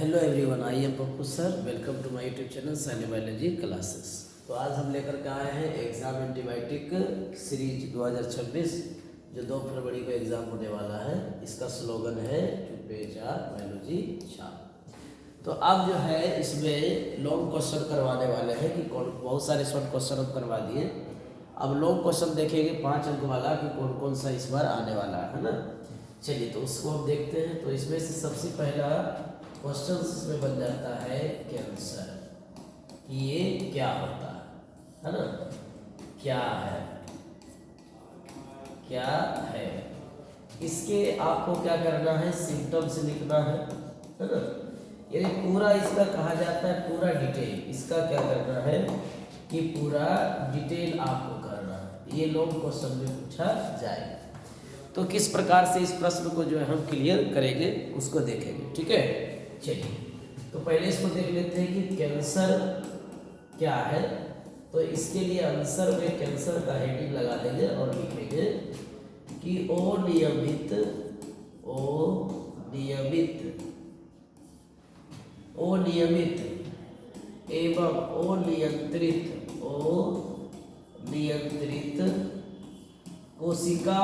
Hello everyone, I am Pappu sir. Welcome to my YouTube channel Saini biology classes. तो आज हम लेकर के आए हैं एग्जाम एंटीबायोटिक सीरीज 2026 जो 2 फरवरी को एग्ज़ाम होने वाला है। इसका स्लोगन है चुप्पे चार बायोलॉजी छाप। तो अब जो है इसमें लॉन्ग क्वेश्चन करवाने वाले हैं कि कौन, बहुत सारे शॉर्ट क्वेश्चन हम करवा दिए। अब लॉन्ग क्वेश्चन देखेंगे 5 अंक वाला कि कौन कौन सा इस बार आने वाला है ना। चलिए तो उसको हम देखते हैं। तो इसमें से सबसे पहला क्वेश्चन इसमें बन जाता है कैंसर, कि ये क्या होता है ना, क्या है, क्या है। इसके आपको क्या करना है, सिम्टम्स लिखना है ना। यानी पूरा इसका कहा जाता है पूरा डिटेल, इसका क्या करना है कि पूरा डिटेल आपको करना है। ये लॉन्ग क्वेश्चन में पूछा जाएगा। तो किस प्रकार से इस प्रश्न को जो है हम क्लियर करेंगे उसको देखेंगे, ठीक है। चलिए तो पहले इसको देख लेते हैं कि कैंसर क्या है। तो इसके लिए आंसर में कैंसर का हेडिंग लगा देंगे और लिखेंगे कि अनियमित एवं अनियंत्रित कोशिका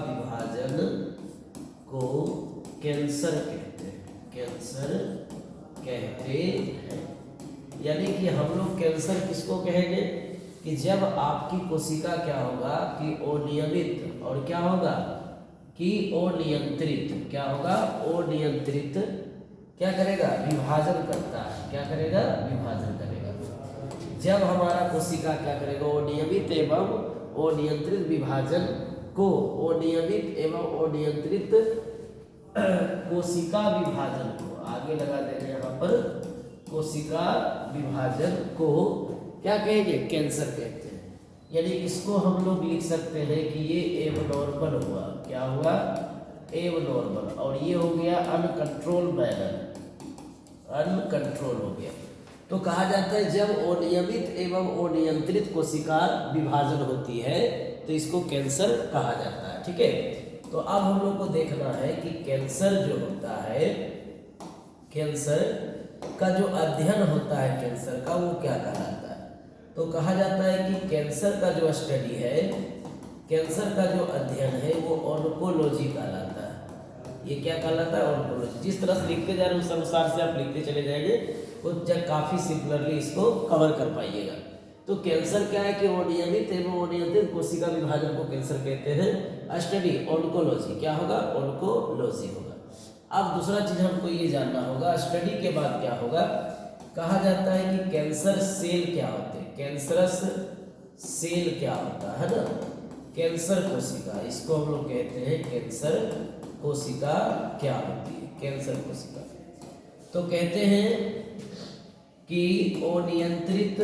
विभाजन को कैंसर कहते हैं। यानी कि हम लोग कैंसर किसको कहेंगे कि जब आपकी कोशिका क्या होगा कि अनियमित और क्या होगा कि अनियंत्रित, क्या होगा अनियंत्रित, क्या करेगा विभाजन करता है, क्या करेगा विभाजन करेगा। जब हमारा कोशिका क्या करेगा अनियमित एवं अनियंत्रित विभाजन को, अनियमित एवं अनियंत्रित कोशिका विभाजन को, आगे लगा देंगे यहाँ पर कोशिका विभाजन को क्या कहेंगे कैंसर कहते हैं। यानी इसको हम लोग लिख सकते हैं कि ये एबनॉर्मल हुआ, क्या हुआ एबनॉर्मल, और ये हो गया अनकंट्रोल मैनर, अनकंट्रोल हो गया। तो कहा जाता है जब अनियमित एवं अनियंत्रित कोशिका विभाजन होती है तो इसको कैंसर कहा जाता है, ठीक है। तो अब हम लोग को देखना है कि कैंसर जो होता है, कैंसर का जो अध्ययन होता है कैंसर का, वो क्या कहलाता है। तो कहा जाता है कि कैंसर का जो स्टडी है, कैंसर का जो अध्ययन है वो ऑन्कोलॉजी कहलाता है। ये क्या कहलाता है ऑन्कोलॉजी। जिस तरह से लिखते जा रहे हैं उस अनुसार से आप लिखते चले जाएंगे तो जब काफ़ी सिमिलरली इसको कवर कर पाइएगा। तो कैंसर क्या है कि अनियमित एवं अनियंत्रित कोशिका विभाजन को कैंसर कहते हैं। स्टडी ऑन्कोलॉजी, क्या होगा ऑन्कोलॉजी होगा। अब दूसरा चीज हमको ये जानना होगा, स्टडी के बाद क्या होगा। कहा जाता है कि कैंसर सेल क्या होते हैं, कैंसरस सेल क्या होता है ना, कैंसर कोशिका, इसको हम लोग कहते हैं कैंसर कोशिका क्या होती है, कैंसर कोशिका। तो कहते हैं कि अनियंत्रित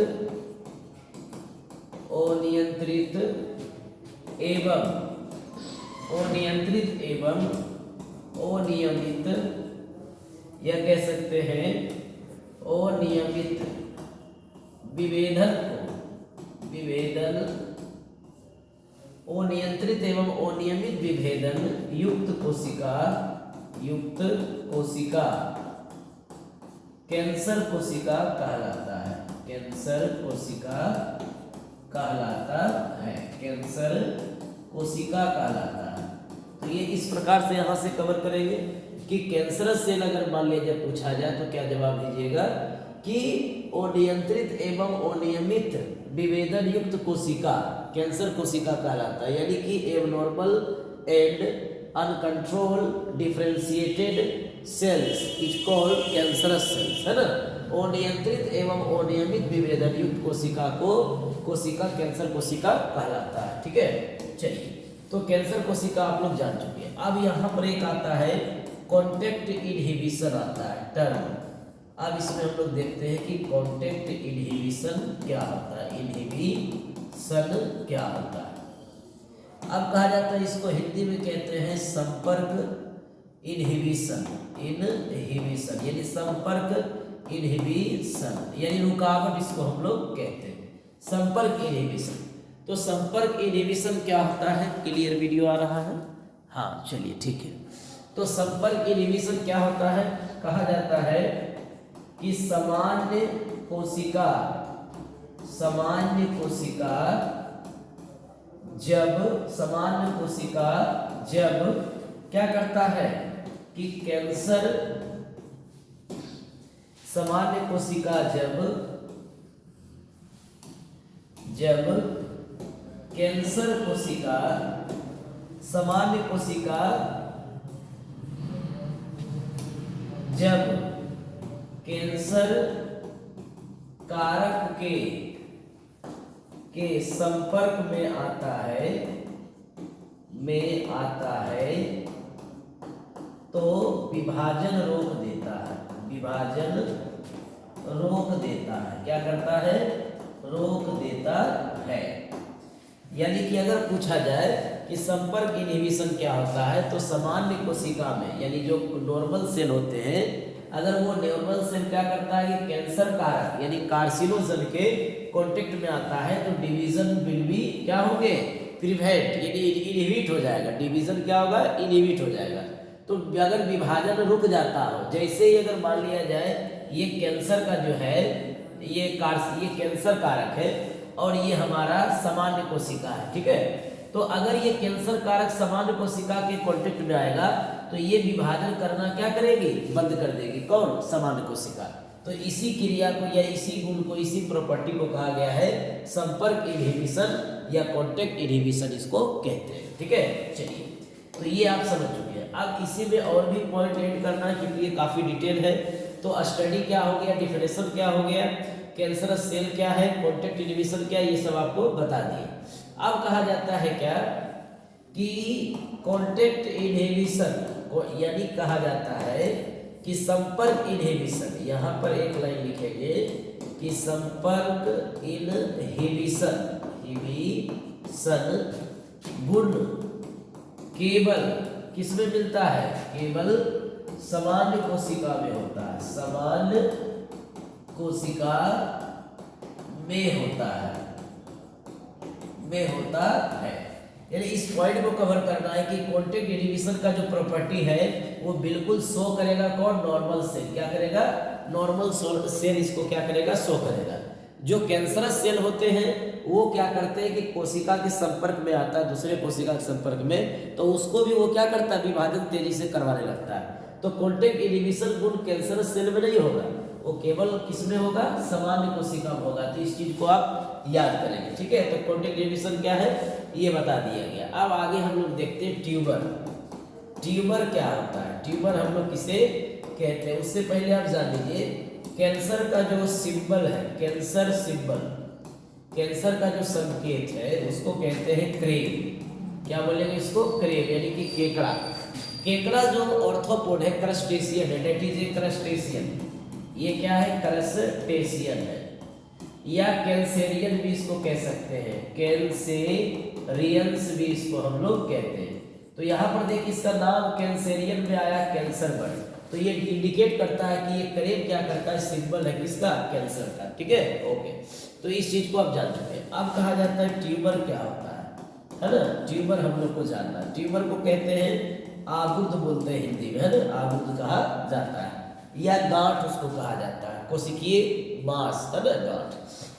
एवं अनियमित, या कह सकते हैं अनियमित अनियंत्रित एवं अनियमित विभेदन युक्त कोशिका कैंसर कोशिका कहलाता है, कैंसर कोशिका कहलाता है, कैंसर कोशिका कहलाता है। तो ये इस प्रकार से यहाँ से कवर करेंगे कि कैंसर सेल अगर मान लीजिए पूछा जाए तो क्या जवाब दीजिएगा कि अनियंत्रित एवं अनियमित विभेदन युक्त कोशिका कैंसर कोशिका कहलाता है। यानी कि abnormal and uncontrolled differentiated sales is called cancerous cells, है ना। अनियंत्रित एवं अनियमित विभेदन युक्त कोशिका को कोशिका कैंसर कोशिका कहलाता है, ठीक है। चलिए तो कैंसर कोशिका आप लोग जान चुके हैं। अब यहाँ पर एक आता है कॉन्टैक्ट इनहिबिशन आता है टर्म। अब इसमें हम लोग देखते हैं कि कॉन्टैक्ट इनहिबिशन क्या होता है, इनहिबिशन क्या होता है। अब कहा जाता है इसको हिंदी में कहते हैं संपर्क इनहिबिशन, यानी संपर्क इनहिबिशन, यानी रुकावट इसको हम लोग कहते हैं, संपर्क इनहिबिशन। तो संपर्क इनहिबिशन क्या होता है, क्लियर वीडियो आ रहा है, हाँ चलिए ठीक है। तो संपर्क इनहिबिशन क्या होता है? कहा जाता है कि सामान्य कोशिका जब क्या करता है कि कैंसर सामान्य कोशिका जब कैंसर कोशिका सामान्य कोशिका जब कैंसर कारक के संपर्क में आता है तो विभाजन रोक देता है। क्या करता है? रोक देता है। यानी कि अगर पूछा जाए कि संपर्क इनहिबिशन क्या होता है, तो सामान्य कोशिका में यानी जो नॉर्मल सेल होते हैं, अगर वो नॉर्मल सेल क्या करता है कि कैंसर कारक यानी कार्सिनोजन के कांटेक्ट में आता है तो डिवीजन विल बी क्या होंगे? प्रिवेंट यानी इनहिबिट हो जाएगा। डिवीजन क्या होगा? इनहिबिट हो जाएगा। तो अगर विभाजन रुक जाता हो, जैसे ही अगर मान लिया जाए ये कैंसर का जो है ये कैंसर कारक है और ये हमारा सामान्य कोशिका है, ठीक है। तो अगर ये कैंसर कारक सामान्य कोशिका के कांटेक्ट में आएगा तो ये विभाजन करना क्या करेगी? बंद कर देगी। कौन? सामान्य कोशिका। तो इसी क्रिया को या इसी गुण को, इसी प्रॉपर्टी को कहा गया है संपर्क इनहिबिशन या कांटेक्ट इनहिबिशन इसको कहते हैं, ठीक है। चलिए, तो ये आप समझ चुके हैं। अब इसी में और भी पॉइंट ऐड करना है क्योंकि ये काफी डिटेल है। तो स्टडी क्या हो गया, डिफिनेशन क्या हो गया, कैंसरस सेल क्या है, कांटेक्ट इनहिबिशन क्या, ये सब आपको बता दिए। अब कहा जाता है क्या कि कांटेक्ट इनहिबिशन यानी कहा जाता है कि संपर्क इनहिबिशन, यहाँ पर एक लाइन लिखेंगे कि संपर्क इनहिबिशन गुण केवल किसमें मिलता है? केवल सामान्य कोशिका में होता है। सामान्य कोशिका में होता है। यानी इस पॉइंट को कवर करना है कि कांटेक्ट इनहिबिशन का जो प्रॉपर्टी है वो बिल्कुल शो करेगा कौन? Normal cell. क्या करेगा? नॉर्मल सेल इसको क्या करेगा? शो करेगा। जो कैंसरस सेल होते हैं वो क्या करते हैं कि कोशिका के संपर्क में आता है, दूसरे कोशिका के संपर्क में, तो उसको भी वो क्या करता है? विभाजन तेजी से करवाने लगता है। तो कांटेक्ट इनहिबिशन गुण कैंसरस सेल में नहीं होगा, वो केवल किसमें होगा? सामान्य कोशिका में होगा। तो इस चीज को आप याद करेंगे, ठीक है। तो कांटेक्ट इनहिबिशन क्या है ये बता दिया गया। अब आगे हम लोग देखते हैं ट्यूमर। ट्यूमर क्या होता है? ट्यूमर हम लोग किसे कहते हैं? उससे पहले आप जान लीजिए कैंसर का जो सिंबल है, कैंसर सिंबल, कैंसर का जो संकेत है उसको कहते हैं क्रेव। क्या बोलेंगे इसको? क्रेव यानी कि केकड़ा। केकड़ा जो ऑर्थोपोड है, क्रस्टेशियन है, डेट इज ए क्रस्टेशियन। ये क्या है? क्रस्टेशियन है या कैंसेरियन भी इसको कह सकते हैं, कैंसेरियंस भी इसको हम लोग कहते हैं। तो यहाँ पर देखिए इसका नाम कैंसेरियन में आया, कैंसर बर्ड, तो ये इंडिकेट करता है कि ये करेब क्या करता है? सिंबल है किसका? कैंसर का, ठीक है। ओके, तो इस चीज को आप जान चुके हैं। अब कहा जाता है ट्यूमर क्या होता है ना। ट्यूमर हम लोग को जानना है। ट्यूमर को कहते हैं आबुद, बोलते हैं हिंदी में, है ना। आबुद कहा जाता है या गांठ उसको कहा जाता है, कोशिकीय मांस, है ना, गांठ।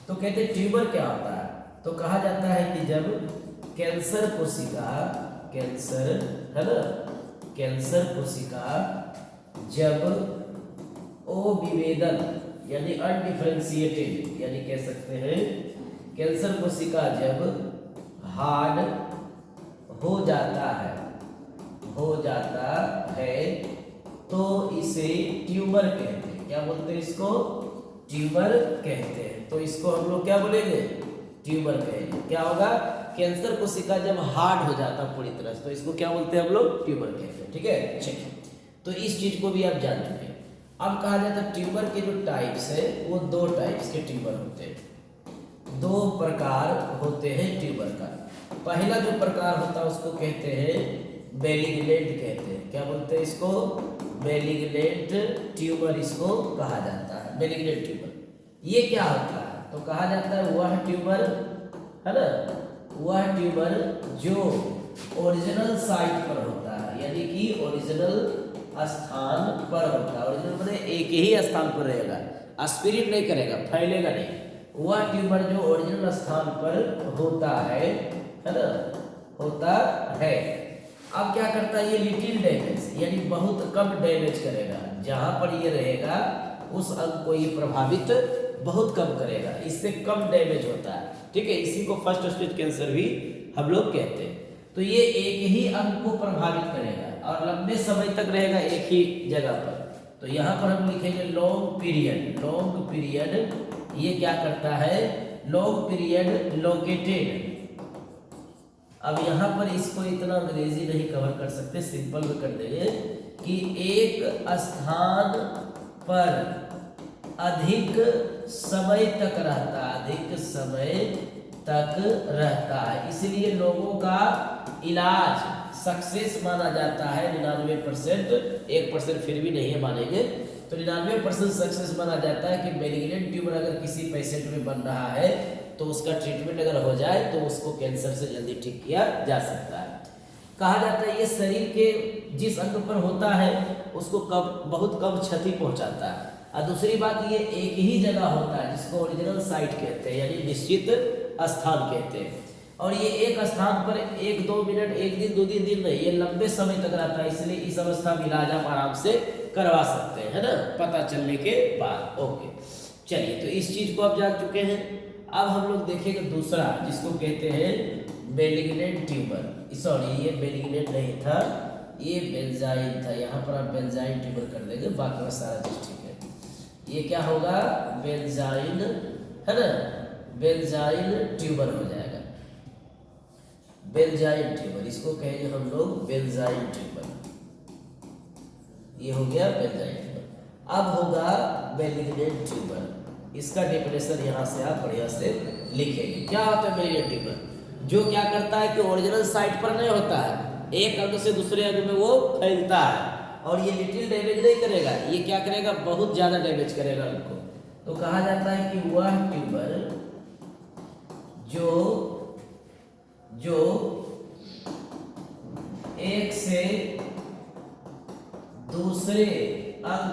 तो कहते हैं ट्यूमर क्या होता है? तो कहा जाता है कि जब कैंसर कोशिका, कैंसर, है ना, कैंसर कोशिका जब अविभेदन यानी अनडिफरेंशिएटेड, यानी कह सकते हैं कैंसर कोशिका जब हार्ड हो जाता है तो इसे ट्यूमर कहते हैं। क्या बोलते हैं इसको? ट्यूमर कहते हैं। तो इसको हम लोग क्या बोलेंगे? ट्यूमर कहेंगे। क्या होगा? कैंसर कोशिका जब हार्ड हो जाता पूरी तरह से तो इसको क्या बोलते हैं हम लोग? ट्यूमर कहते हैं, ठीक है। चलिए, तो इस चीज को भी आप जान चुके हैं। अब कहा जाता है ट्यूमर के जो टाइप्स है वो 2 टाइप्स के ट्यूमर होते हैं, 2 प्रकार होते हैं ट्यूमर का। पहला जो प्रकार होता है उसको कहते हैं बेलिग्नेंट कहते हैं। क्या बोलते हैं इसको? बेलिग्नेंट ट्यूमर इसको कहा जाता है, बेलिग्नेंट ट्यूमर। ये क्या होता है? तो कहा जाता है वह ट्यूमर, है ना, वह ट्यूमर जो ओरिजिनल साइट पर होता है, यानी कि ओरिजिनल स्थान पर होता है। ओरिजिनल मतलब एक ही स्थान पर रहेगा, स्पिरिट नहीं करेगा, फैलेगा नहीं। वह ट्यूमर जो ओरिजिनल स्थान पर होता है ना, होता है। अब क्या करता है ये लिटिल डैमेज, यानी बहुत कम डैमेज करेगा। जहां पर ये रहेगा उस अंग को ये प्रभावित बहुत कम करेगा, इससे कम डैमेज होता है। ठीक है, इसी को फर्स्ट स्टेज कैंसर भी हम लोग कहते हैं। तो ये एक ही अंग को प्रभावित करेगा और लंबे समय तक रहेगा एक ही जगह पर। तो यहाँ पर हम लिखेंगे लॉन्ग पीरियड। लॉन्ग पीरियड ये क्या करता है, लॉन्ग पीरियड लोकेटेड। अब यहाँ पर इसको इतना अंग्रेजी नहीं कवर कर सकते, सिंपल में कर देंगे कि एक स्थान पर अधिक समय तक रहता है, अधिक समय तक रहता है। इसलिए लोगों का इलाज सक्सेस माना जाता है 99%, 1% फिर भी नहीं है मानेंगे। तो 99% सक्सेस माना जाता है कि मैलिग्नेंट ट्यूमर अगर किसी पेशेंट में बन रहा है तो उसका ट्रीटमेंट अगर हो जाए तो उसको कैंसर से जल्दी ठीक किया जा सकता है। कहा जाता है ये शरीर के जिस अंग पर होता है उसको बहुत कम क्षति पहुंचाता है। और दूसरी बात ये एक ही जगह होता है जिसको ओरिजिनल साइट कहते हैं, यानी निश्चित स्थान कहते हैं। और ये एक स्थान पर 1-2 मिनट, 1 दिन 2 दिन नहीं, ये लंबे समय तक रहता है। इसलिए इस अवस्था में इलाज आप आराम से करवा सकते हैं, है ना, पता चलने के बाद। ओके, चलिए, तो इस चीज को आप जान चुके हैं। अब हम लोग देखेंगे दूसरा, जिसको कहते हैं मैलिग्नेंट ट्यूमर। सॉरी, ये मैलिग्नेंट नहीं था, ये बेंजाइन था। यहाँ पर आप बेंजाइन ट्यूमर कर देंगे, बाकी में सारा चीज ठीक है। ये क्या होगा, बेंजाइन, है ना, बेंजाइन ट्यूमर हो जाएगा। बेंजाइन ट्यूमर, इसको कहेंगे हम लोग बेंजाइन ट्यूमर। ये हो गया बेंजाइन ट्यूमर। अब होगा मैलिग्नेंट ट्यूमर। इसका डेफिनेशन यहाँ से आप बढ़िया से लिखेंगे। क्या होता है मैलिग्नेंट ट्यूमर, जो क्या करता है कि ओरिजिनल साइट पर नहीं होता है, एक अंग से दूसरे अंग में वो फैलता है। और ये लिटिल डैमेज नहीं करेगा, ये क्या करेगा, बहुत ज्यादा डैमेज करेगा उनको। तो कहा जाता है कि वह ट्यूमर जो एक से दूसरे अंग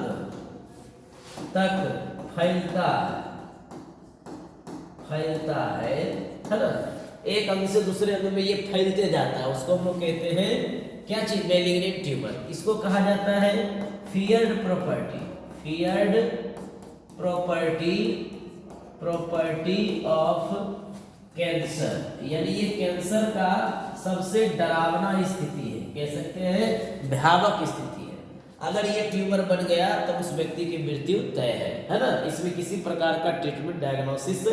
तक फैलता है ना, एक अंग से दूसरे अंग में ये फैलते जाता है, उसको हम लोग कहते हैं क्या चीज, मैलिग्नेंट ट्यूमर। इसको कहा जाता है feared property. Feared property of cancer, यानी ये कैंसर का सबसे डरावना स्थिति है, कह सकते हैं भयावह स्थिति है। अगर ये ट्यूमर बन गया तो उस व्यक्ति की मृत्यु तय है ना। इसमें किसी प्रकार का ट्रीटमेंट डायग्नोसिस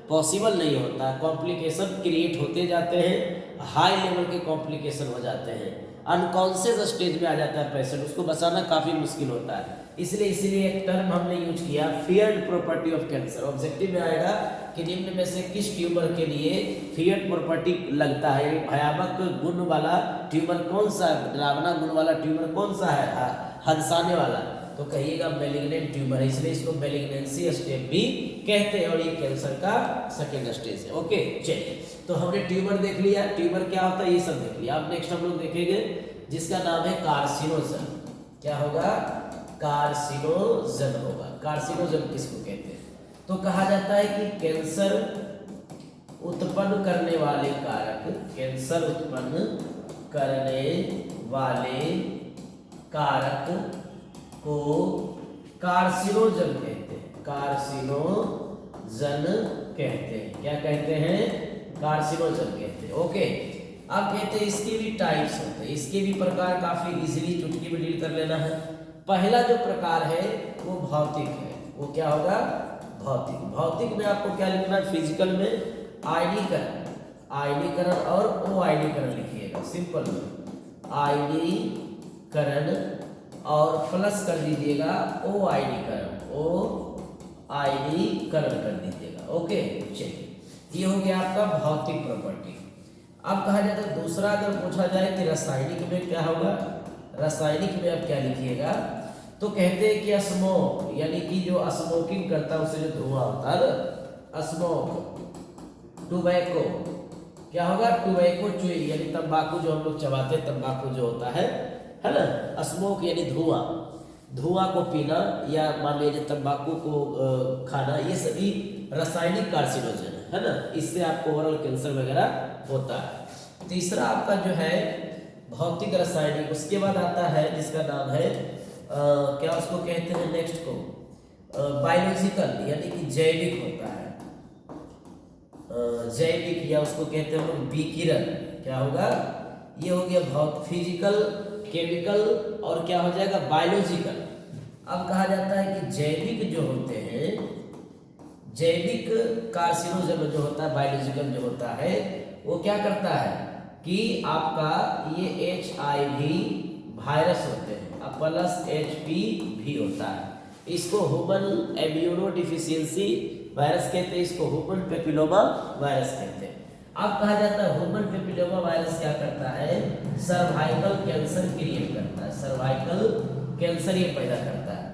पॉसिबल नहीं होता, कॉम्प्लिकेशन क्रिएट होते जाते हैं, हाई लेवल के कॉम्प्लिकेशन हो जाते हैं, अनकॉन्शियस स्टेज में आ जाता है पेशेंट, उसको बचाना काफ़ी मुश्किल होता है। इसलिए एक टर्म हमने यूज किया, feared property of cancer. Objective में आएगा कि निम्न में से किस ट्यूमर के लिए फियर्ड प्रॉपर्टी लगता है, भयावह गुण वाला ट्यूमर कौन सा है, डरावना गुण वाला ट्यूमर कौन सा है, हंसाने वाला, तो कहिएगा मैलिग्नेंट ट्यूमर है। इसलिए इसको मैलिग्नेंसी स्टेज भी कहते हैं और ये कैंसर का सेकेंड स्टेज है। ओके, चलिए, तो हमने ट्यूमर देख लिया, ट्यूमर क्या होता है ये सब देख लिया। अब नेक्स्ट हम लोग देखेंगे जिसका नाम है कार्सिनोजन। क्या होगा, कार्सिनोजन होगा। कार्सिनोजन किसको कहते हैं, तो कहा जाता है कि कैंसर उत्पन्न करने वाले कारक, कैंसर उत्पन्न करने वाले कारक को कार्सिनोजन कहते हैं। कार्सिनोजन कहते हैं, क्या कहते हैं, कार्सिनोजन कहते हैं। ओके, अब कहते हैं इसके भी टाइप्स होते हैं, इसके भी प्रकार काफी इजीली चुटकी में डील कर लेना है। पहला जो प्रकार है वो भौतिक है। वो क्या होगा, भौतिक। भौतिक में आपको क्या लिखना है, फिजिकल में आयनीकरण और ओ आयनीकरण लिखिएगा, सिंपल में आयनीकरण और प्लस कर दीजिएगा ओ आयनीकरण, ओ आयनीकरण कर दीजिएगा। ओके, चलिए, ये हो गया आपका भौतिक प्रॉपर्टी। अब कहा जाता है दूसरा, अगर पूछा जाए कि रासायनिक में क्या होगा, रासायनिक में आप क्या लिखिएगा, तो कहते हैं कि स्मोक, यानी कि जो स्मोकिंग करता है उससे जो धुआं होता है ना, स्मोक, टोबैको, क्या होगा, टोबैको च्यूइंग यानी तंबाकू जो हम लोग चबाते हैं, तंबाकू जो होता है ना, स्मोक यानी धुआं, धुआं को पीना या मान लीजिए तंबाकू को खाना, ये सभी रासायनिक कार्सिनोजन है ना, इससे आपको ओरल कैंसर वगैरह होता है। तीसरा आपका जो है भौतिक रासायनिक, उसके बाद आता है जिसका नाम है क्या उसको कहते हैं नेक्स्ट को, बायोलॉजिकल यानी कि जैविक होता है, जैविक या उसको कहते हैं हम लोग विकिरण। क्या होगा, ये हो गया बहुत फिजिकल, केमिकल और क्या हो जाएगा बायोलॉजिकल। अब कहा जाता है कि जैविक जो होते हैं, जैविक कार्सिनोजन जो होता है, बायोलॉजिकल जो होता है, वो क्या करता है कि आपका ये HIV वायरस होते हैं प्लस HPV होता है, इसको ह्यूमन इम्यूनो डिफिशियंसी वायरस कहते हैं, इसको ह्यूमन पेपिलोमा वायरस कहते हैं। अब कहा जाता है ह्यूमन पेपिलोमा वायरस क्या करता है, सर्वाइकल कैंसर क्रिएट करता है, सर्वाइकल कैंसर ये पैदा करता है।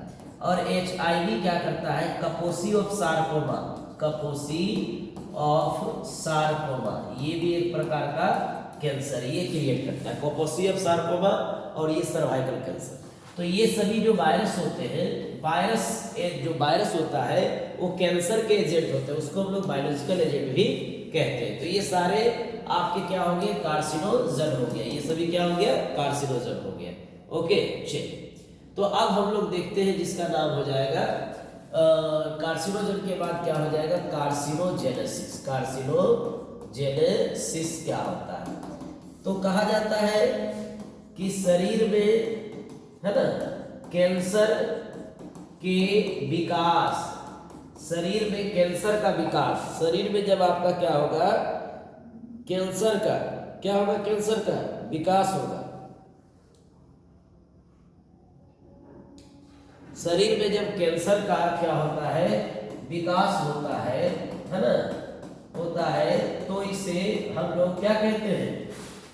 और HIV क्या करता है, कपोसी ऑफ सार्कोमा, कपोसी ऑफ सार्कोमा, ये भी एक प्रकार का कैंसर ये क्रिएट करता है, कपोसी ऑफ सार्कोमा और ये सर्वाइकल कैंसर। तो ये सभी जो वायरस होते हैं, वायरस जो वायरस होता है वो कैंसर के एजेंट होते हैं, उसको हम लोग बायोलॉजिकल एजेंट भी कहते हैं। तो ये सारे आपके क्या हो गए, कार्सिनोजन हो गया, ये सभी क्या हो गया, कार्सिनोजन हो गया। ओके चलिए, तो अब हम लोग देखते हैं जिसका नाम हो जाएगा कार्सिनोजन के बाद क्या हो जाएगा, कार्सिनोजेनेसिस। कार्सिनोजेनेसिस क्या होता है, तो कहा जाता है कि शरीर में है ना कैंसर के विकास, शरीर में कैंसर का विकास, शरीर में जब आपका क्या होगा, कैंसर का क्या होगा, कैंसर का विकास होगा, शरीर में जब कैंसर का क्या होता है, विकास होता है ना, होता है, तो इसे हम लोग क्या कहते हैं,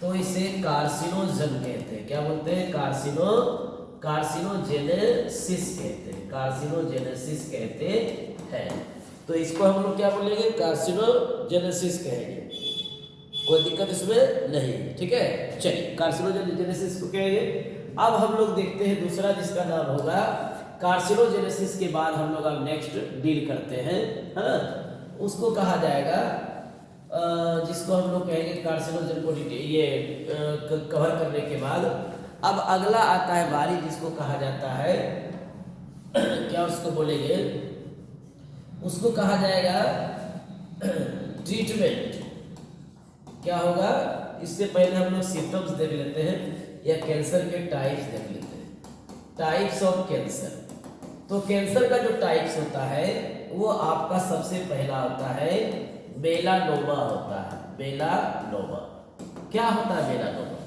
तो इसे कार्सिनोजन कहते हैं। क्या बोलते हैं, कार्सिनोजेनेसिस कहते हैं, कार्सिनोजेनेसिस कहते हैं। तो इसको हम लोग क्या बोलेंगे, कार्सिनोजेनेसिस कहेंगे, कोई दिक्कत इसमें नहीं, ठीक है। चलिए कार्सिनोजेनेसिस को कहेंगे। अब हम लोग देखते हैं दूसरा जिसका नाम होगा कार्सिनोजेनेसिस के बाद हम लोग अब नेक्स्ट डील करते हैं, है ना, उसको कहा जाएगा जिसको हम लोग कहेंगे कार्सिनोजन को ये कवर करने के बाद अब अगला आता है बारी जिसको कहा जाता है क्या उसको बोलेंगे, उसको कहा जाएगा ट्रीटमेंट। क्या होगा, इससे पहले हम लोग सिम्टम्स देख लेते हैं या कैंसर के टाइप्स देख लेते हैं, टाइप्स ऑफ कैंसर। तो कैंसर का जो टाइप्स होता है वो आपका सबसे पहला होता है मेलानोमा होता है, मेलानोमा। क्या होता है मेलानोमा,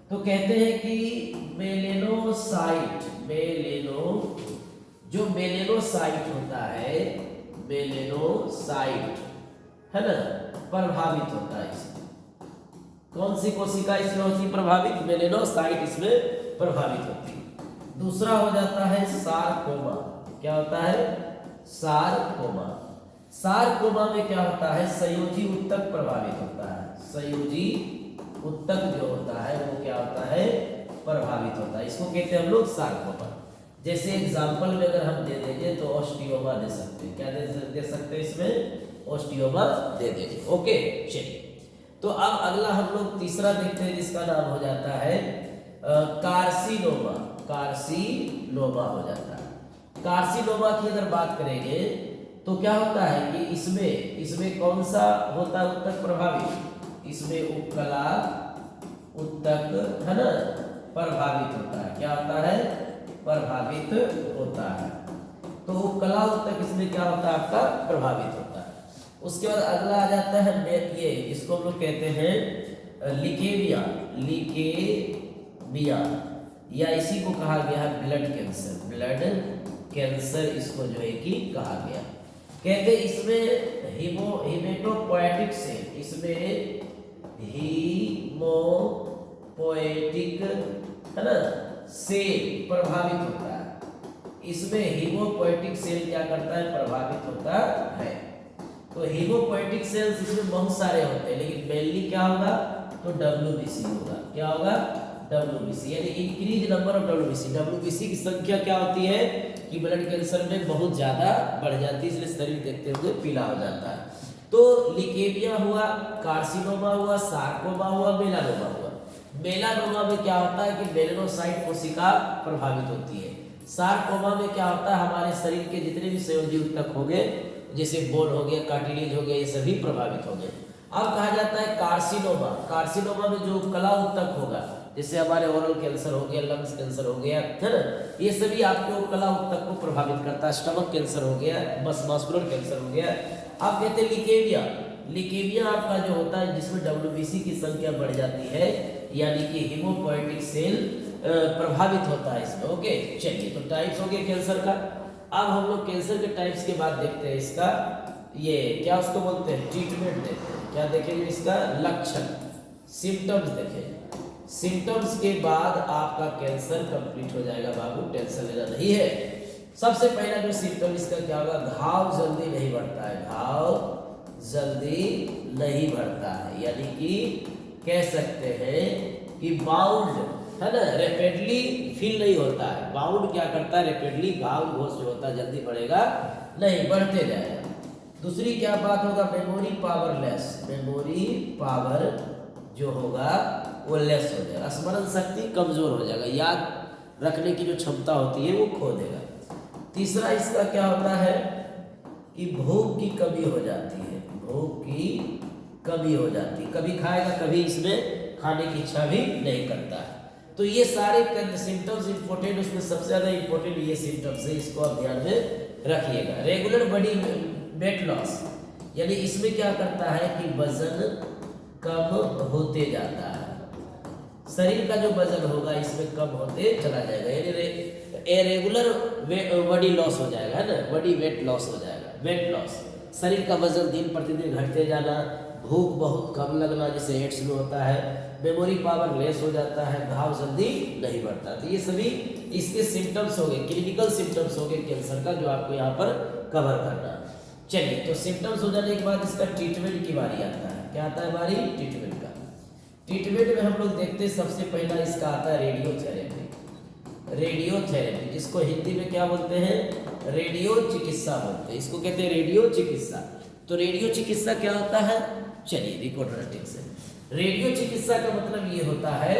तो कहते हैं कि मेलेनोसाइट, जो मेलेनोसाइट होता है, मेलेनोसाइट है ना, प्रभावित होता है इसमें। कौन सी कोशिका इसमें होती प्रभावित, मेलेनोसाइट इसमें प्रभावित होती है। दूसरा हो जाता है सारकोमा। क्या होता है, सारकोमा। सारकोमा में क्या होता है, संयोजी उत्तक प्रभावित होता है, संयोजी उत्तक जो होता है वो क्या होता है, प्रभावित होता है, इसको कहते हैं हम लोग सारकोमा। जैसे एग्जांपल में अगर हम दे देंगे तो ऑस्टियोमा दे सकते हैं, क्या दे सकते हैं इसमें, ऑस्टियोमा दे देंगे। ओके चलिए, तो अब अगला हम लोग तीसरा देखते हैं जिसका नाम हो जाता है कार्सिनोमा। कार्सिनोमा हो जाता है। कार्सिनोमा की अगर बात करेंगे तो क्या होता है कि इसमें कौन सा होता है उत्तक प्रभावित, इसमें उपकला उत्तक है ना प्रभावित होता है। क्या होता है, प्रभावित होता है। तो उपकला उत्तक इसमें क्या होता है आपका, प्रभावित होता है। उसके बाद अगला आ जाता है ये, इसको हम लोग कहते हैं लिकेमिया, लिकेमिया या इसी को कहा गया है ब्लड कैंसर, ब्लड कैंसर इसको जो है कि कहा गया। कहते इसमें हीमेटोपोएटिक सेल, इसमें हीमोपोएटिक है ना सेल प्रभावित होता है। इसमें हीमोपोएटिक सेल क्या करता है, प्रभावित होता है। तो हीमोपोएटिक सेल्स इसमें बहुत सारे होते हैं, लेकिन मेनली क्या होगा तो WBC होगा। क्या होगा? WBC, यानी increase number of WBC। WBC की संख्या क्या होती है कि ब्लड कैंसर में बहुत ज़्यादा बढ़ जाती है, इसलिए शरीर देखते हुए पीला हो जाता है। तो लीकेमिया हुआ, कार्सिनोमा हुआ, सार्कोमा हुआ, मेलानोमा हुआ। मेलानोमा में क्या होता है कि मेलानोसाइट कोशिका प्रभावित होती है। सार्कोमा में क्या होता है, हमारे शरीर के जितने भी संयोजी ऊतक हो गए, जैसे बोन हो गया, कार्टिलेज हो गया, ये सभी प्रभावित हो गए। अब कहा जाता है कार्सिनोमा। कार्सिनोमा में जो कला ऊतक होगा, जैसे हमारे ओरल कैंसर हो गया, लंग्स कैंसर हो गया, है ना, ये सभी आपके कला ऊतक को प्रभावित करता है। स्टमक कैंसर हो गया, मस्कुलर कैंसर हो गया। आप कहते हैं लीकेमिया। लीकेमिया आपका जो होता है जिसमें WBC की संख्या बढ़ जाती है, यानी कि हीमोपोएटिक सेल प्रभावित होता है इसमें। ओके, चलिए, तो टाइप्स हो गए कैंसर का। अब हम लोग कैंसर के टाइप्स के बाद देखते हैं इसका ये क्या उसको बोलते हैं, ट्रीटमेंट देखते हैं। क्या देखेंगे? इसका लक्षण, सिम्टम्स देखेंगे। सिम्टम्स के बाद आपका कैंसर कंप्लीट हो जाएगा बाबू, टेंशन लेना नहीं है। सबसे पहला जो सिम्टम इसका क्या होगा, घाव जल्दी नहीं बढ़ता है। घाव जल्दी नहीं बढ़ता है, यानी कि कह सकते हैं कि बाउंड, है ना, रैपिडली फील नहीं होता है। बाउंड क्या करता है, रैपिडली घाव घोष जो होता है जल्दी बढ़ेगा नहीं, बढ़ते जाएगा। दूसरी क्या बात होगा, memory power less. Memory power जो होगा वो लेस हो जाएगा, स्मरण शक्ति कमजोर हो जाएगा, याद रखने की जो क्षमता होती है वो खो देगा। तीसरा इसका क्या होता है कि भूख की कमी हो जाती है। भूख की कमी हो जाती है, कभी खाएगा कभी इसमें खाने की इच्छा भी नहीं करता है। तो ये सारे सिम्टम्स इंपॉर्टेंट, उसमें सबसे ज़्यादा इंपॉर्टेंट ये सिम्टम्स है, इसको आप ध्यान में रखिएगा। रेगुलर बॉडी वेट लॉस, यानी इसमें क्या करता है कि वजन कम होते जाता है। शरीर का जो वजन होगा इसमें कम होते चला जाएगा, यानी रेगुलर बॉडी लॉस हो जाएगा, है ना, बॉडी वेट लॉस हो जाएगा। वेट लॉस, शरीर का वजन दिन प्रतिदिन घटते जाना, भूख बहुत कम लगना जैसे एड्स में होता है, मेमोरी पावर लेस हो जाता है, घाव जल्दी नहीं बढ़ता। तो ये सभी इसके सिम्टम्स हो गए, क्लिनिकल सिम्टम्स हो गए कैंसर का, जो आपको यहाँ पर कवर करना। चलिए, तो सिम्टम्स हो जाने के बाद इसका ट्रीटमेंट की बारी आता है। क्या आता है बारी? ट्रीटमेंट का। ट्रीटमेंट में हम लोग देखते हैं सबसे पहला इसका आता है रेडियोथेरेपी। रेडियोथेरेपी, जिसको हिंदी में क्या बोलते हैं, रेडियो चिकित्सा बोलते हैं। इसको कहते हैं रेडियो चिकित्सा। तो रेडियो चिकित्सा क्या होता है, चलिए रिकॉर्डर ठीक से। रेडियो चिकित्सा का मतलब ये होता है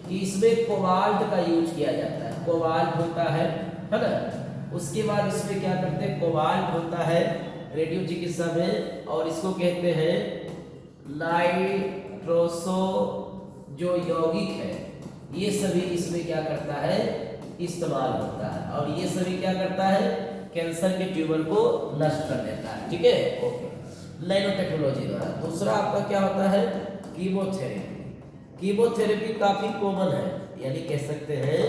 कि इसमें कोबाल्ट का यूज किया जाता है। कोबाल्ट होता है ना, उसके बाद इसमें क्या करते हैं, कोबाल्ट होता है रेडियो चिकित्सा में, और इसको कहते हैं नाइट्रोसो जो यौगिक है, ये सभी इसमें क्या करता है, इस्तेमाल होता है। और ये सभी क्या करता है, कैंसर के ट्यूमर को नष्ट कर देता है। ठीक है, ओके, नैनो टेक्नोलॉजी द्वारा। दूसरा आपका क्या होता है, कीमोथेरेपी। कीमोथेरेपी काफ़ी कॉमन है, यानी कह सकते हैं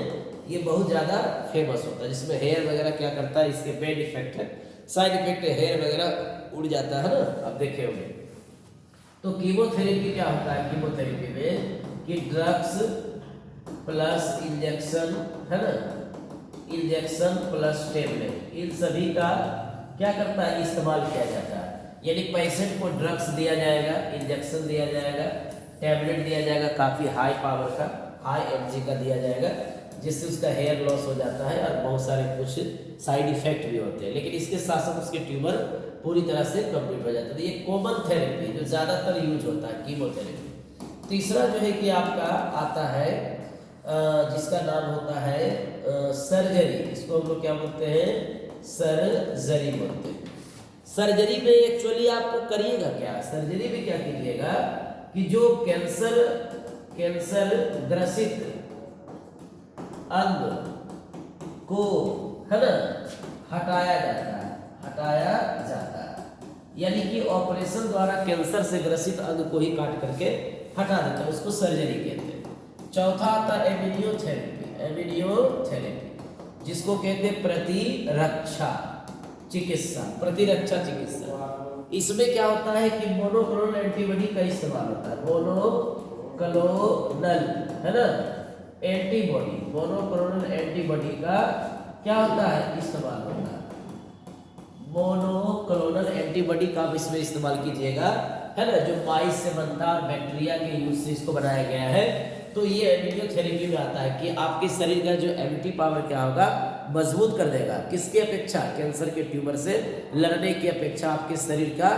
ये बहुत ज़्यादा फेमस होता है, जिसमें हेयर वगैरह क्या करता है, इसके बैड इफेक्ट है, साइड इफेक्ट है, हेयर वगैरह उड़ जाता है ना, आप देखे होंगे। तो कीमोथेरेपी क्या होता है, कीमोथेरेपी में कि ड्रग्स प्लस इंजेक्शन, है ना, इंजेक्शन प्लस टेबलेट, इन सभी का क्या करता है, इस्तेमाल किया जाता है। यानी पेशेंट को ड्रग्स दिया जाएगा, इंजेक्शन दिया जाएगा, टैबलेट दिया जाएगा, काफ़ी हाई पावर का, हाई एनर्जी का दिया जाएगा, जिससे उसका हेयर लॉस हो जाता है और बहुत सारे कुछ साइड इफेक्ट भी होते हैं, लेकिन इसके साथ साथ उसके ट्यूमर पूरी तरह से कंप्लीट हो जाता है। तो ये कॉमन थेरेपी जो ज़्यादातर यूज होता है, कीमोथेरेपी। तीसरा जो है कि आपका आता है जिसका नाम होता है सर्जरी। इसको हम लोग क्या बोलते हैं, सर्जरी बोलते हैं। सर्जरी में एक्चुअली आपको करिएगा क्या, सर्जरी में क्या कीजिएगा कि जो कैंसर ग्रसित अंग को, है ना, हटाया जाता है, यानी कि ऑपरेशन द्वारा कैंसर से ग्रसित अंग को ही काट करके हटा देता है, उसको सर्जरी कहते हैं। चौथा आता है एमिनियोथेरेपी, जिसको कहते हैं प्रतिरक्षा चिकित्सा। इसमें क्या होता है कि मोनोक्लोनल एंटीबॉडी का इस्तेमाल होता है। मोनोक्लोनल, है ना, एंटीबॉडी, मोनोक्लोनल एंटीबॉडी का क्या होता है, इस्तेमाल होता है। मोनोक्लोनल एंटीबॉडी का आप इसमें इस्तेमाल कीजिएगा, है ना, जो माइस से बनता है और बैक्टीरिया के यूज से इसको बनाया गया है। तो ये इम्यूनोथेरेपी में आता है कि आपके शरीर का जो इम्यूनिटी पावर क्या होगा, मजबूत कर देगा। किसकी अपेक्षा? कैंसर के ट्यूमर से लड़ने की अपेक्षा आपके शरीर का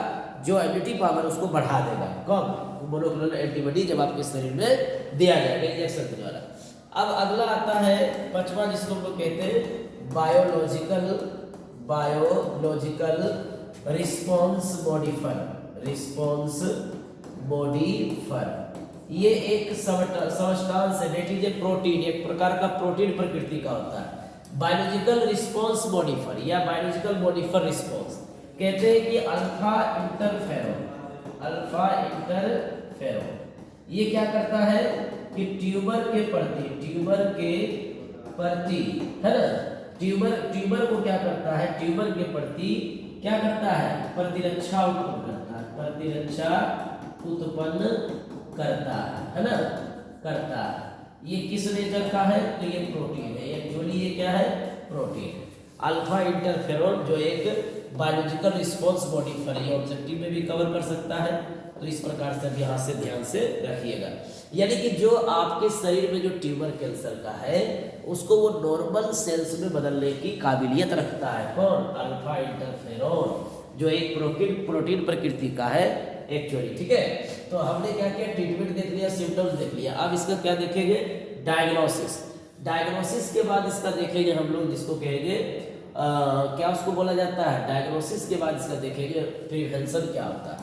जो इम्यूनिटी पावर उसको बढ़ा देगा। कौन? मोनोक्लोनल एंटीबॉडी जब आपके शरीर में दिया जाएगा इंजेक्शन के द्वारा। अब अगला आता है पांचवा, जिसको हम लोग कहते हैं बायोलॉजिकल रिस्पॉन्स मॉडिफायर। ये एक सबस्टांस है, दैट इज ए प्रोटीन, एक प्रकार का प्रोटीन प्रकृति का होता है। बायोलॉजिकल रिस्पॉन्स मॉडिफायर या बायोलॉजिकल मॉडिफायर रिस्पॉन्स कहते हैं कि अल्फा इंटरफेरोन ये क्या करता है कि ट्यूमर के प्रति है ना, ट्यूमर को क्या करता है, ट्यूमर के प्रति क्या करता है, प्रतिरक्षा उत्पन्न करता है ना, करता है। ये किस नेचर का है? तो ये प्रोटीन है, एक्चुअली ये क्या है? प्रोटीन। अल्फा इंटरफेरोन जो एक बायोलॉजिकल रिस्पॉन्स मॉडिफायर, ये ऑब्जेक्टिव में भी कवर कर सकता है। तो इस प्रकार से यहाँ से ध्यान से रखिएगा, यानी कि जो आपके शरीर में जो ट्यूमर कैंसर का है उसको वो नॉर्मल सेल्स में बदलने की काबिलियत रखता है। कौन? अल्फा इंटरफेरोन, जो एक प्रोटीन प्रकृति का है एक्चुअली। ठीक है, तो हमने क्या किया, ट्रीटमेंट देख लिया, सिम्टम्स देख लिया। अब इसका क्या देखेंगे? डायग्नोसिस के बाद इसका देखेंगे हम लोग, जिसको कहेंगे क्या उसको बोला जाता है, डायग्नोसिस के बाद इसका देखेंगे प्रिवेंशन क्या होता है।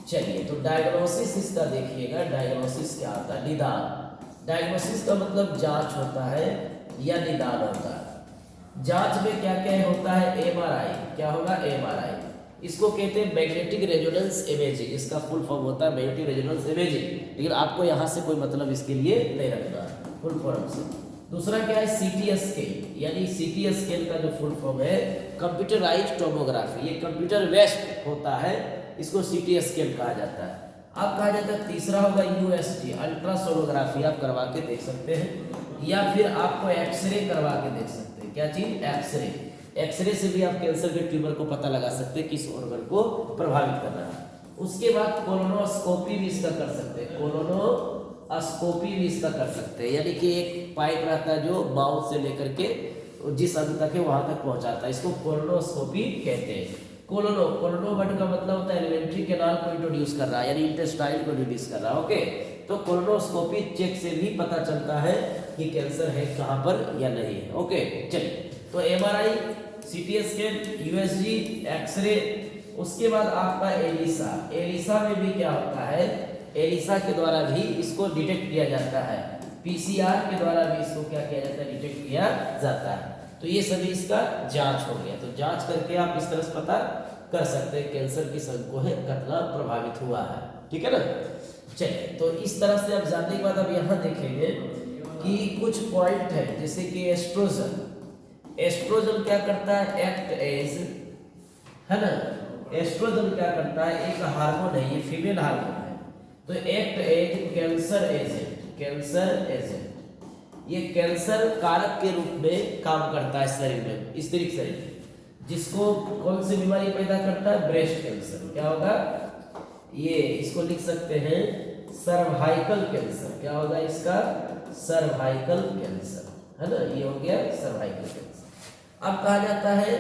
चलिए, तो डायग्नोसिस इसका देखिएगा, डायग्नोसिस क्या होता है? निदान। डायग्नोसिस का मतलब जांच होता है या निदान होता है। जांच में क्या क्या होता है? एमआरआई। क्या होगा? एमआरआई। इसको कहते हैं मैग्नेटिक रेजोनेंस इमेजिंग, इसका फुल फॉर्म होता है मैग्नेटिक रेजोनेंस इमेजिंग, लेकिन आपको यहाँ से कोई मतलब इसके लिए नहीं रखना फुल फॉर्म से। दूसरा क्या है? सीटी स्कैन, यानी सीटी स्कैन का जो फुल फॉर्म है कंप्यूटराइज्ड टोमोग्राफी, ये कंप्यूटर बेस्ड होता है, इसको सीटी स्कैन कहा जाता है। अब कहा जाता है तीसरा होगा यूएसजी, अल्ट्रासोनोग्राफी आप करवा के देख सकते हैं, या फिर आपको एक्सरे करवा के देख सकते हैं। क्या चीज? एक्सरे से भी आप कैंसर के ट्यूमर को पता लगा सकते हैं किस ऑर्गन को प्रभावित कर रहा है। उसके बाद कोलोनोस्कोपी भी इसका कर सकते हैं, कोलोनोस्कोपी भी इसका कर सकते हैं, यानी कि एक पाइप रहता है जो माउथ से लेकर के जिस अंत तक है वहां तक पहुंचाता है, इसको कोलोनोस्कोपी कहते हैं। कोलोनो वर्ड का मतलब होता है एलिमेंट्री कैनाल को इंट्रोड्यूस कर रहा है, यानी इंटेस्टाइन को इंट्रोड्यूस कर रहा है। ओके, तो कोलोनोस्कोपी चेक से भी पता चलता है कि कैंसर है कहाँ पर या नहीं है। ओके, चलिए, तो MRI, CT scan, USG, x ray, उसके बाद आपका एलिसा में भी क्या होता है, एलिसा के द्वारा भी इसको डिटेक्ट किया जाता है, पीसीआर के द्वारा भी इसको क्या किया जाता है, डिटेक्ट किया जाता है। तो ये सभी इसका जांच हो गया। तो जांच करके आप इस तरह से पता कर सकते हैं कैंसर किस अंग को है, कितना प्रभावित हुआ है। ठीक है ना। चलिए, तो इस तरह से आप जानने के बाद अब यहाँ देखेंगे कि कुछ पॉइंट है, जैसे कि एस्ट्रोजन क्या करता है, एक्ट एज, है ना, एस्ट्रोजन क्या करता है, एक हार्मोन है, ये फीमेल हार्मोन है, तो एक्ट एज कैंसर एजेंट, ये कैंसर कारक के रूप में काम करता है शरीर में, स्त्री शरीर में, जिसको कौन सी बीमारी पैदा करता है, ब्रेस्ट कैंसर। क्या होगा ये, इसको लिख सकते हैं सर्वाइकल कैंसर। क्या होगा इसका, सर्वाइकल कैंसर, है ना, ये हो गया सर्वाइकल कैंसर। अब कहा जाता है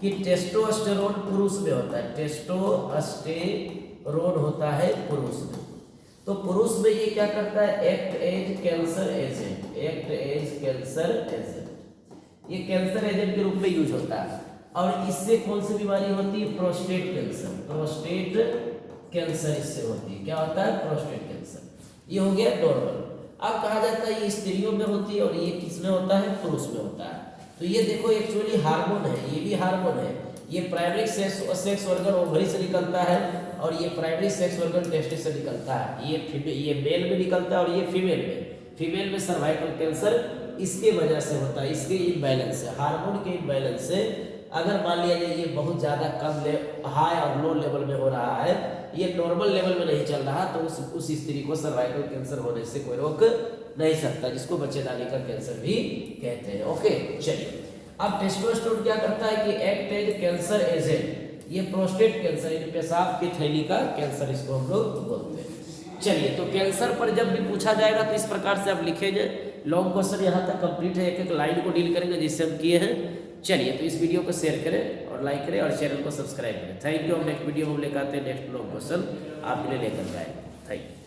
कि टेस्टोस्टेरोन पुरुष में होता है, टेस्टोस्टेरोन होता है पुरुष में, तो पुरुष में ये क्या करता है, एक्ट एज कैंसर एजेंट, ये कैंसर एजेंट के रूप में यूज होता है। और इससे कौन सी बीमारी होती है, प्रोस्टेट कैंसर इससे होती है। क्या होता है, प्रोस्टेट कैंसर। ये हो गया नॉर्मल। अब कहा जाता है ये स्त्रियों में होती है और ये किसमें होता है, पुरुष में होता है। तो ये देखो एक्चुअली हार्मोन है, ये भी हार्मोन है, ये प्राइमरी सेक्स ऑर्गन ओवरी से निकलता है और ये प्राइमरी सेक्स ऑर्गन टेस्टिस से निकलता है। ये मेल में निकलता है और ये फीमेल में सर्वाइकल कैंसर इसके वजह से होता है, इसके इम्बैलेंस से, हार्मोन के इम्बैलेंस से। अगर मान लिया जाए ये बहुत ज़्यादा कम हाई और लो लेवल में हो रहा है, ये नॉर्मल लेवल में नहीं चल रहा, तो उस स्त्री को सर्वाइकल कैंसर होने से कोई रोक नहीं सकता, जिसको बच्चेदानी का कैंसर भी कहते हैं। ओके, चलिए, अब टेस्टोस्टेरोन क्या करता है कि एक्ट एज कैंसर एजेंट, ये प्रोस्टेट कैंसर यानी पेशाब की थैली का कैंसर इसको हम लोग बोलते हैं। चलिए, तो कैंसर पर जब भी पूछा जाएगा तो इस प्रकार से आप लिखेंगे। लॉन्ग क्वेश्चन यहाँ तक कंप्लीट है, एक एक लाइन को डील करेंगे जिससे हम किए हैं। चलिए, तो इस वीडियो को शेयर करें और लाइक करें और चैनल को सब्सक्राइब करें। Thank you. हम नेक्स्ट वीडियो में लेकर आते हैं नेक्स्ट लॉन्ग क्वेश्चन आपके लिए लेकर आएंगे। Thank you.